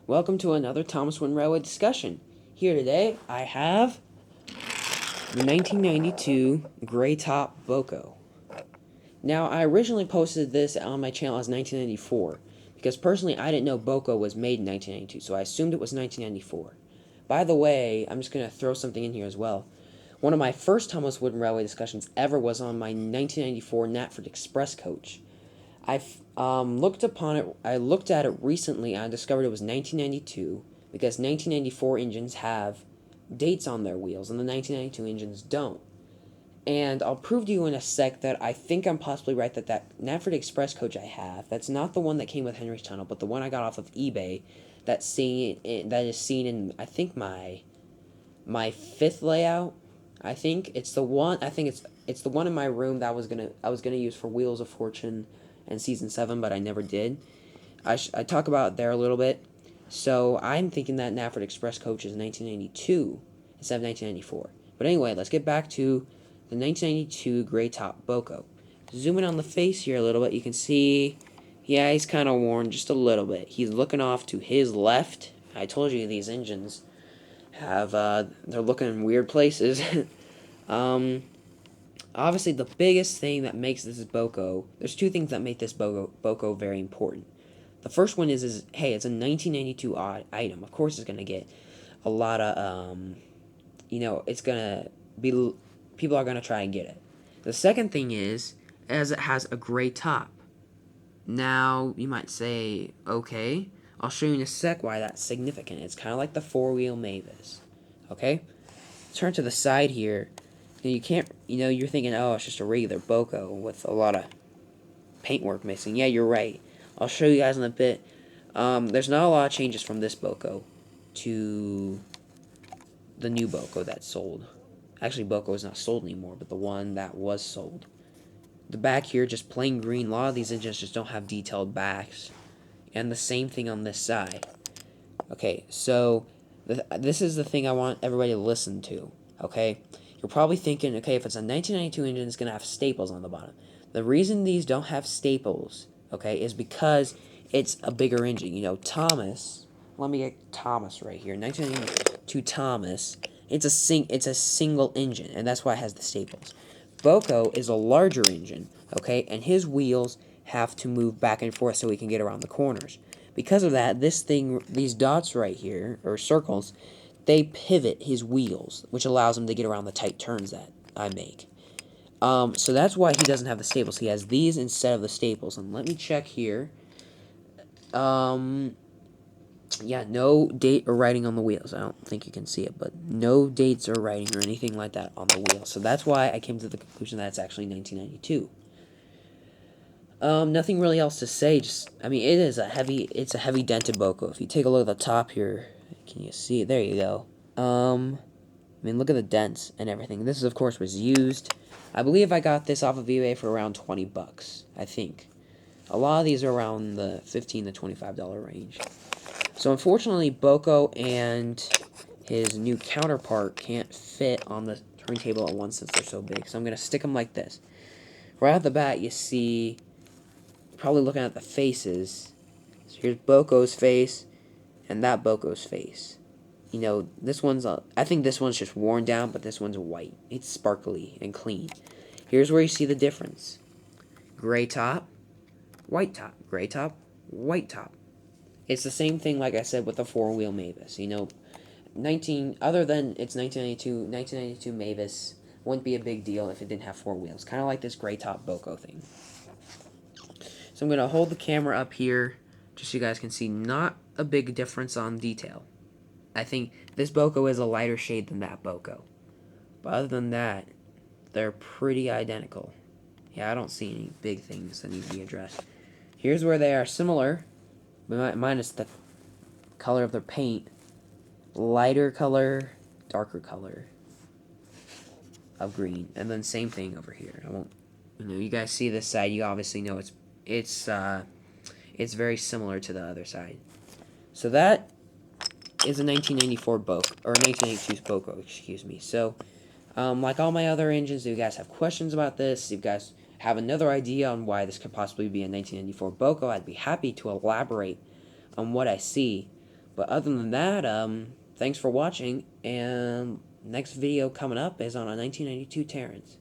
Welcome to another ThomasWoodenRailway discussion. Here today, I have the 1992 Gray Top Boco. Now, I originally posted this on my channel as 1994, because personally I didn't know Boco was made in 1992, so I assumed it was 1994. By the way, I'm just going to throw something in here as well. One of my first ThomasWoodenRailway discussions ever was on my 1994 Knapford Express coach. Looked upon it. I looked at it recently, and I discovered it was 1992 because 1994 engines have dates on their wheels, and the 1992 engines don't. And I'll prove to you in a sec that I think I'm possibly right that Knapford Express coach I have, that's not the one that came with Henry's Tunnel, but the one I got off of eBay, that is seen in I think my fifth layout. I think it's the one. I think it's the one in my room that I was gonna use for Wheels of Fortune and Season 7, but I never did. I talk about it there a little bit. So I'm thinking that Knapford Express coach is 1992 instead of 1994. But anyway, let's get back to the 1992 Gray Top Boco. Zooming on the face here a little bit, you can see, yeah, he's kind of worn just a little bit. He's looking off to his left. I told you these engines have, they're looking in weird places. um, Obviously, the biggest thing that makes this Boco, there's two things that make this Boco very important. The first one is hey, it's a 1992 odd item. Of course, it's gonna get a lot of it's gonna be, people are gonna try and get it. The second thing is, as it has a gray top. Now you might say, okay, I'll show you in a sec why that's significant. It's kind of like the four-wheel Mavis. Okay, turn to the side here. You can't, you're thinking, oh, it's just a regular Boco with a lot of paintwork missing. Yeah, you're right. I'll show you guys in a bit. There's not a lot of changes from this Boco to the new Boco that's sold. Actually, Boco is not sold anymore, but the one that was sold. The back here, just plain green. A lot of these engines just don't have detailed backs. And the same thing on this side. Okay, so this is the thing I want everybody to listen to. Okay, you're probably thinking, okay, if it's a 1992 engine, it's going to have staples on the bottom. The reason these don't have staples, okay, is because it's a bigger engine. Thomas, let me get Thomas right here. 1992 Thomas, it's a single engine, and that's why it has the staples. Boco is a larger engine, okay, and his wheels have to move back and forth so he can get around the corners. Because of that, these dots right here, or circles, they pivot his wheels, which allows him to get around the tight turns that I make. So that's why he doesn't have the staples. He has these instead of the staples. And let me check here. Yeah, no date or writing on the wheels. I don't think you can see it, but no dates or writing or anything like that on the wheels. So that's why I came to the conclusion that it's actually 1992. Nothing really else to say. It's a heavy dented Boco. If you take a look at the top here, can you see it? There you go. Look at the dents and everything. This, of course, was used. I believe I got this off of eBay for around 20 bucks, I think. A lot of these are around the $15 to $25 range. So, unfortunately, Boco and his new counterpart can't fit on the turntable at once since they're so big. So I'm going to stick them like this. Right off the bat, you see, probably looking at the faces. So here's Boco's face and that Boco's face. This one's, I think this one's just worn down, but this one's white. It's sparkly and clean. Here's where you see the difference. Gray top, white top. Gray top, white top. It's the same thing, like I said, with the four-wheel Mavis. Other than it's 1992 Mavis wouldn't be a big deal if it didn't have four wheels. Kind of like this gray top Boco thing. So I'm going to hold the camera up here just so you guys can see not a big difference on detail. I think this Boco is a lighter shade than that Boco. But other than that, they're pretty identical. Yeah, I don't see any big things that need to be addressed. Here's where they are similar, but minus the color of their paint. Lighter color, darker color of green. And then same thing over here. You guys see this side, you obviously know it's very similar to the other side. So that is a 1994 Boco, or 1992 Boco, excuse me. So, like all my other engines, do you guys have questions about this? Do you guys have another idea on why this could possibly be a 1994 Boco? I'd be happy to elaborate on what I see. But other than that, thanks for watching, and next video coming up is on a 1992 Terrence.